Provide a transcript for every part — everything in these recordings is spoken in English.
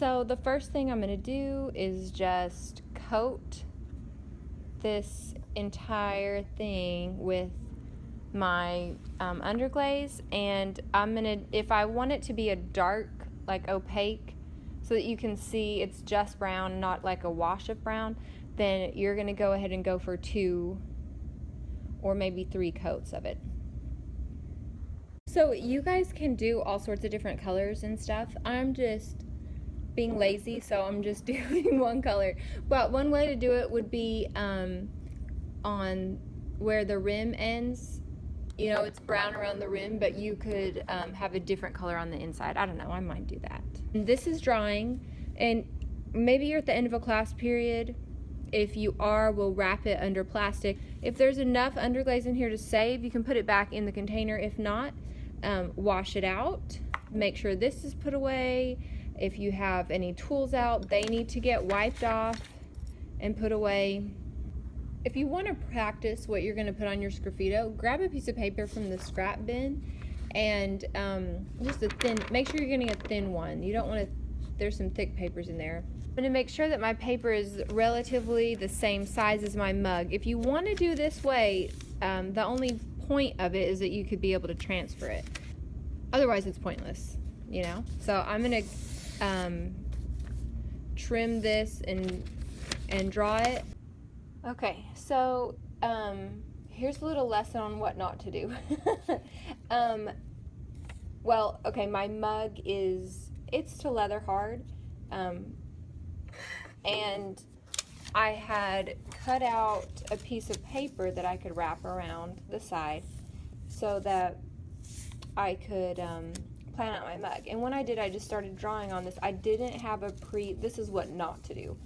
So the first thing I'm going to do is just coat this entire thing with my underglaze, and I'm going to, if I want it to be a dark, like opaque, so that you can see it's just brown, not like a wash of brown, then you're going to go ahead and go for 2 or maybe 3 coats of it. So you guys can do all sorts of different colors and stuff. I'm just being lazy, so I'm just doing one color. But one way to do it would be on where the rim ends. You know, it's brown around the rim, but you could have a different color on the inside. I don't know, I might do that. And this is drying, and maybe you're at the end of a class period. If you are, we'll wrap it under plastic. If there's enough underglaze in here to save, you can put it back in the container. If not, wash it out. Make sure this is put away. If you have any tools out, they need to get wiped off and put away. If you want to practice what you're going to put on your Sgraffito, grab a piece of paper from the scrap bin and just a thin, make sure you're getting a thin one. You don't want to, there's some thick papers in there. I'm going to make sure that my paper is relatively the same size as my mug. If you want to do this way, the only point of it is that you could be able to transfer it. Otherwise it's pointless, you know? So I'm going to trim this and draw it. Okay, so here's a little lesson on what not to do. Well, okay, my mug it's to leather hard, and I had cut out a piece of paper that I could wrap around the side so that I could plan out my mug. And when I did, I just started drawing on this. I didn't have a this is what not to do.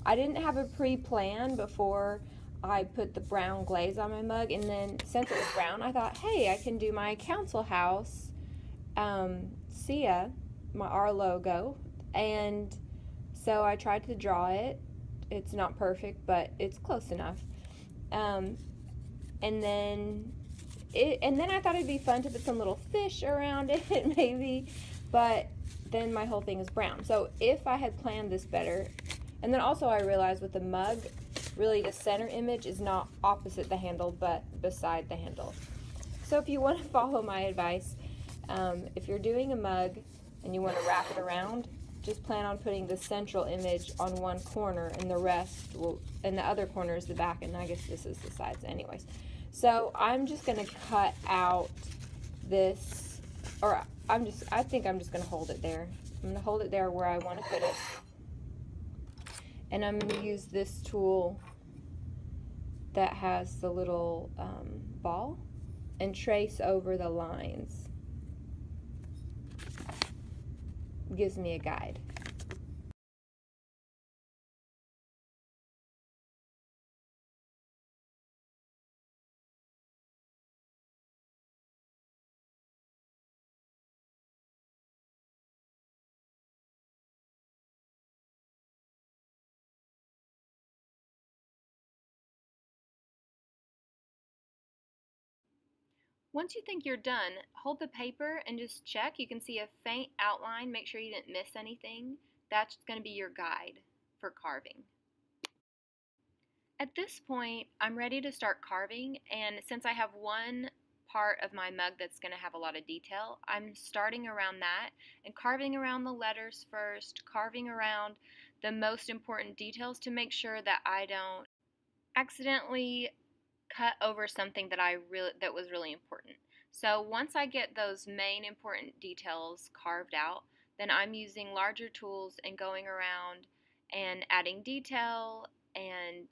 I didn't have a pre-plan before I put the brown glaze on my mug, and then since it was brown, I thought, hey, I can do my council house, SIA, our logo, and so I tried to draw it. It's not perfect, but it's close enough. And then I thought it'd be fun to put some little fish around it, maybe, but then my whole thing is brown. So if I had planned this better, and then also I realized with the mug, really the center image is not opposite the handle, but beside the handle. So if you want to follow my advice, if you're doing a mug and you want to wrap it around, just plan on putting the central image on one corner, and the rest will, and the other corner is the back, and I guess this is the sides anyways. So I'm just going to cut out this, or I think I'm just going to hold it there. I'm going to hold it there where I want to put it. And I'm going to use this tool that has the little ball and trace over the lines. Gives me a guide. Once you think you're done, hold the paper and just check. You can see a faint outline. Make sure you didn't miss anything. That's going to be your guide for carving. At this point, I'm ready to start carving, and since I have one part of my mug that's going to have a lot of detail, I'm starting around that and carving around the letters first, carving around the most important details to make sure that I don't accidentally cut over something that was really important. So once I get those main important details carved out, then I'm using larger tools and going around and adding detail, and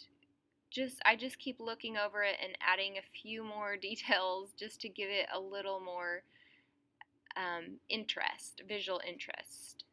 I just keep looking over it and adding a few more details just to give it a little more visual interest.